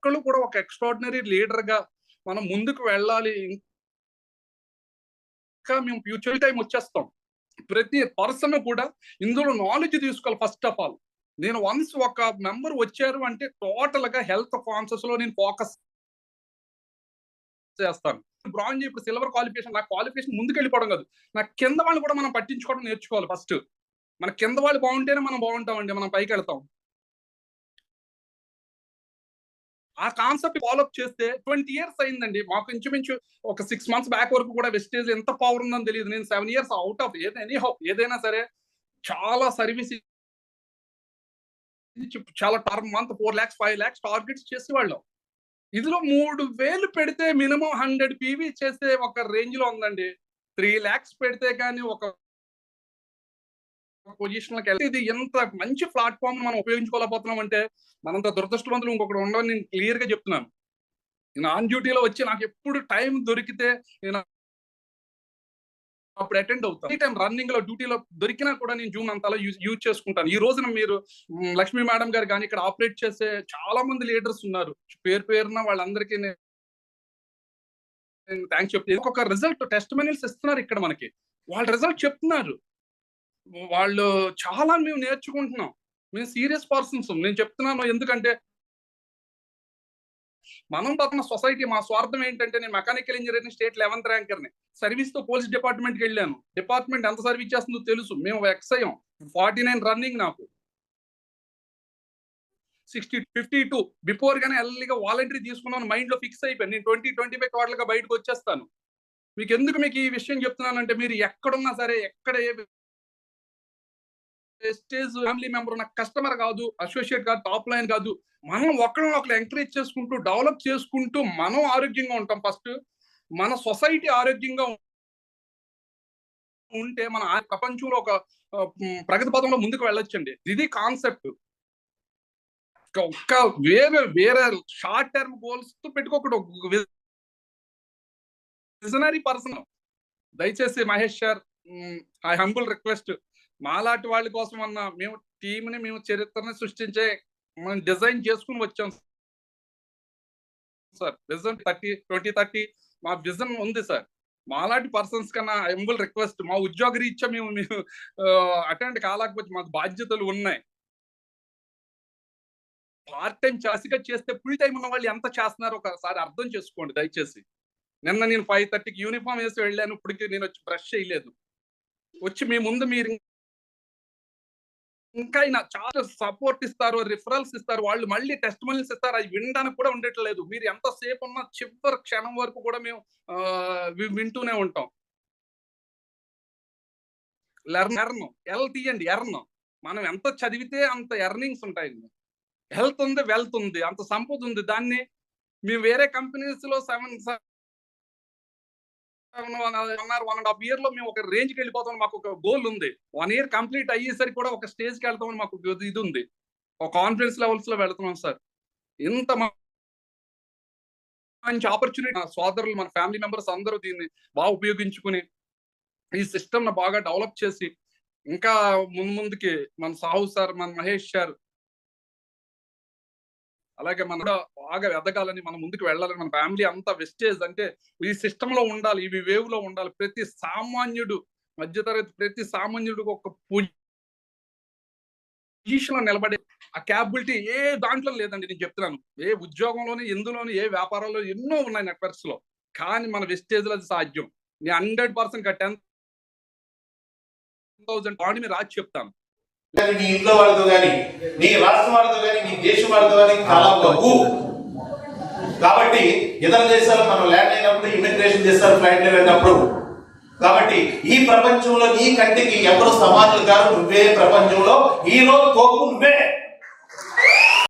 ఒక్కళ్ళు కూడా ఒక ఎక్స్ట్రాడినరీ లీడర్‌గా మనం ముందుకు వెళ్ళాలి. ఇంకా మేము ఫ్యూచర్ టైమ్ వచ్చేస్తాం. ప్రతి పర్సన్ కూడా ఇందులో నాలెడ్జ్ తీసుకోవాలి ఫస్ట్ ఆఫ్ ఆల్. నేను వన్స్ ఒక మెంబర్ వచ్చారు అంటే టోటల్‌గా హెల్త్ కాన్షియస్‌లో నేను ఫోకస్ చేస్తాను. బ్రాంజ్ ఇప్పుడు సిల్వర్ క్వాలిఫికేషన్, నా క్వాలిఫికేషన్ ముందుకెళ్ళిపోవడం కాదు. నా కింద వాళ్ళు కూడా మనం పట్టించుకోవడం నేర్చుకోవాలి ఫస్ట్. మన కింద వాళ్ళు బాగుంటేనే మనం బాగుంటామండి. మనం పైకెళ్తాం. ఆ కాన్సెప్ట్ ఫాలో అప్ చేస్తే 20 ఇయర్స్ అయిందండి. మాకు ఇంచుమించు ఒక 6 మంత్స్ బ్యాక్ వరకు కూడా వెస్టేజ్ ఎంత పవర్ ఉందని తెలీదు. నేను 7 ఇయర్స్ ఔట్ ఆఫ్ ఎనీహౌ ఏదైనా సరే చాలా సర్వీస్ ఇచ్చి చాలా per month 4 lakhs 5 lakhs targets చేసేవాళ్ళం. ఇందులో 3000 పెడితే మినిమం 100 పీవీ చేసే ఒక రేంజ్ లో ఉందండి. 3 లాక్స్ పెడితే కానీ ఒక పొజిషన్‌లోకి వెళ్తే ఇది ఎంత మంచి ప్లాట్‌ఫార్మ్ మనం ఉపయోగించుకోలేకపోతున్నాం అంటే మనంత దురదృష్టవంతులు ఇంకొకడు ఉండరని నేను క్లియర్‌గా చెప్తున్నాను. నేను ఆన్ డ్యూటీలో వచ్చి నాకు ఎప్పుడు టైం దొరికితే నేను అప్పుడు అటెండ్ అవుతాను. ఎనీ టైం రన్నింగ్‌లో డ్యూటీలో దొరికినా కూడా నేను జూమ్ అంతలా యూజ్ చేసుకుంటాను. ఈ రోజున మీరు లక్ష్మీ మేడం గారు గాని ఇక్కడ ఆపరేట్ చేసే చాలా మంది లీడర్స్ ఉన్నారు. పేరు పేరున వాళ్ళందరికీ నేను థాంక్స్ చెప్తే ఒక్కొక్క రిజల్ట్ టెస్టిమోనియల్స్ ఇస్తున్నారు ఇక్కడ మనకి. వాళ్ళు రిజల్ట్ చెప్తున్నారు. వాళ్ళు చాలా మేము నేర్చుకుంటున్నాం. మేము సీరియస్ పర్సన్స్. నేను చెప్తున్నాను ఎందుకంటే మనం బతుకున్న సొసైటీ మా స్వార్థం ఏంటంటే నేను మెకానికల్ ఇంజినీరింగ్ స్టేట్ 11th ర్యాంకర్‌ని. సర్వీస్‌తో పోలీస్ డిపార్ట్మెంట్‌కి వెళ్ళాను. డిపార్ట్మెంట్ ఎంత సర్వీస్ చేస్తుందో తెలుసు. మేము ఎక్సయ్యం. 49 రన్నింగ్ నాకు. 60, 52 బిఫోర్ గానే ఎర్లీగా వాలంటరీ తీసుకున్నాను మైండ్‌లో ఫిక్స్ అయిపోయాను. నేను 2025 టోటల్‌గా బయటకు వచ్చేస్తాను. మీకు ఈ విషయం చెప్తున్నానంటే మీరు ఎక్కడున్నా సరే ఎక్కడ ఏ ప్రెస్టీజ్ ఫ్యామిలీ మెంబర్ ఉన్న కస్టమర్ కాదు, అసోసియేట్ కాదు, టాప్ లైన్ కాదు. మనం ఒకరినొకరు ఎంకరేజ్ చేసుకుంటూ, డెవలప్ చేసుకుంటూ మనం ఆరోగ్యంగా ఉంటాం ఫస్ట్. మన సొసైటీ ఆరోగ్యంగా ఉంటే మన ప్రపంచంలో ఒక ప్రగతి పదంలో ముందుకు వెళ్ళొచ్చండి. ఇది కాన్సెప్ట్. ఒక్క వేరే షార్ట్ టర్మ్ గోల్స్ తో పెట్టుకోకూడదు. Visionary person. దయచేసి Mahesh sir I humble request మాలాంటి వాళ్ళ కోసం అన్న మేము టీంని మేము చరిత్రని సృష్టించే మనం డిజైన్ చేసుకుని వచ్చాం సార్. విజన్ 2030 మా విజన్ ఉంది సార్. మాలాంటి పర్సన్స్ కన్నా హంబుల్ రిక్వెస్ట్ మా ఉద్యోగ రీత్యా మేము అటెండ్ కాలేకపోతే మాకు బాధ్యతలు ఉన్నాయి. పార్ట్ టైం చాసిగా చేస్తే ఫుల్ టైం ఉన్న వాళ్ళు ఎంత చేస్తున్నారో ఒకసారి అర్థం చేసుకోండి దయచేసి. నిన్న నేను 5:30కి యూనిఫామ్ వేసి వెళ్ళాను. ఇప్పటికి నేను వచ్చి బ్రష్ చేయలేదు. వచ్చి మీ ముందు మీరు ఇంకా చాలా సపోర్ట్ ఇస్తారు, రిఫరల్స్ ఇస్తారు, వాళ్ళు మళ్ళీ టెస్టిమోనియల్స్ ఇస్తారు. అవి వినడానికి కూడా ఉండట్లేదు. మీరు ఎంతసేపు ఉన్న చివరి క్షణం వరకు కూడా మేము వింటూనే ఉంటాం. లెర్న్ ఎల్ తీయండి ఎర్న్. మనం ఎంత చదివితే అంత ఎర్నింగ్స్ ఉంటాయండి. హెల్త్ ఉంది, వెల్త్ ఉంది, అంత సంపద ఉంది. దాన్ని మేము వేరే కంపెనీస్ లో 1.5 ఇయర్ లో మేము ఒక రేంజ్కి వెళ్ళిపోతాం. మాకు ఒక గోల్ ఉంది. 1 ఇయర్ కంప్లీట్ అయ్యేసరికి కూడా ఒక స్టేజ్కి వెళ్తామని మాకు ఇది ఉంది. ఒక కాన్ఫిడెన్స్ లెవెల్స్ లో వెళ్తున్నాం సార్. ఇంత మంచి ఆపర్చునిటీ సోదరులు మన ఫ్యామిలీ మెంబర్స్ అందరూ దీన్ని బాగా ఉపయోగించుకుని ఈ సిస్టమ్ ను బాగా డెవలప్ చేసి ఇంకా ముందుకి మన సాహు సార్, మన మహేష్ సార్, అలాగే మన బాగా ఎదగాలని మనం ముందుకు వెళ్ళాలని మన ఫ్యామిలీ అంతా వెస్టేజ్ అంటే ఈ సిస్టమ్ లో ఉండాలి, ఈ వేవ్ లో ఉండాలి. ప్రతి సామాన్యుడు మధ్యతరగతి ప్రతి సామాన్యుడు ఒక పొజిషన్ లో నిలబడే ఆ క్యాపబిలిటీ ఏ దాంట్లో లేదండి. నేను చెప్తున్నాను, ఏ ఉద్యోగంలోని ఎందులోని ఏ వ్యాపారాల్లో ఎన్నో ఉన్నాయి నెట్వర్క్స్ లో. కానీ మన వెస్టేజ్ లో అది సాధ్యం. నేను 100% 10,000 పాయింట్ మీరు రాసి చెప్తాను. నీ ఇంట్లో వాళ్ళతో కానీ, నీ రాష్ట్రం వాళ్ళతో కానీ, నీ దేశం వాళ్ళతో కానీ చాలా తక్కువ. కాబట్టి ఇతర దేశాలు మనం ల్యాండ్ అయినప్పుడు ఇమిగ్రేషన్ చేస్తారు ఫ్లైట్ లో వెళ్ళినప్పుడు. కాబట్టి ఈ ప్రపంచంలో నీ కంటికి ఎవరు సమానులు కాదు. నువ్వే ప్రపంచంలో హీరో తోపు నువ్వే.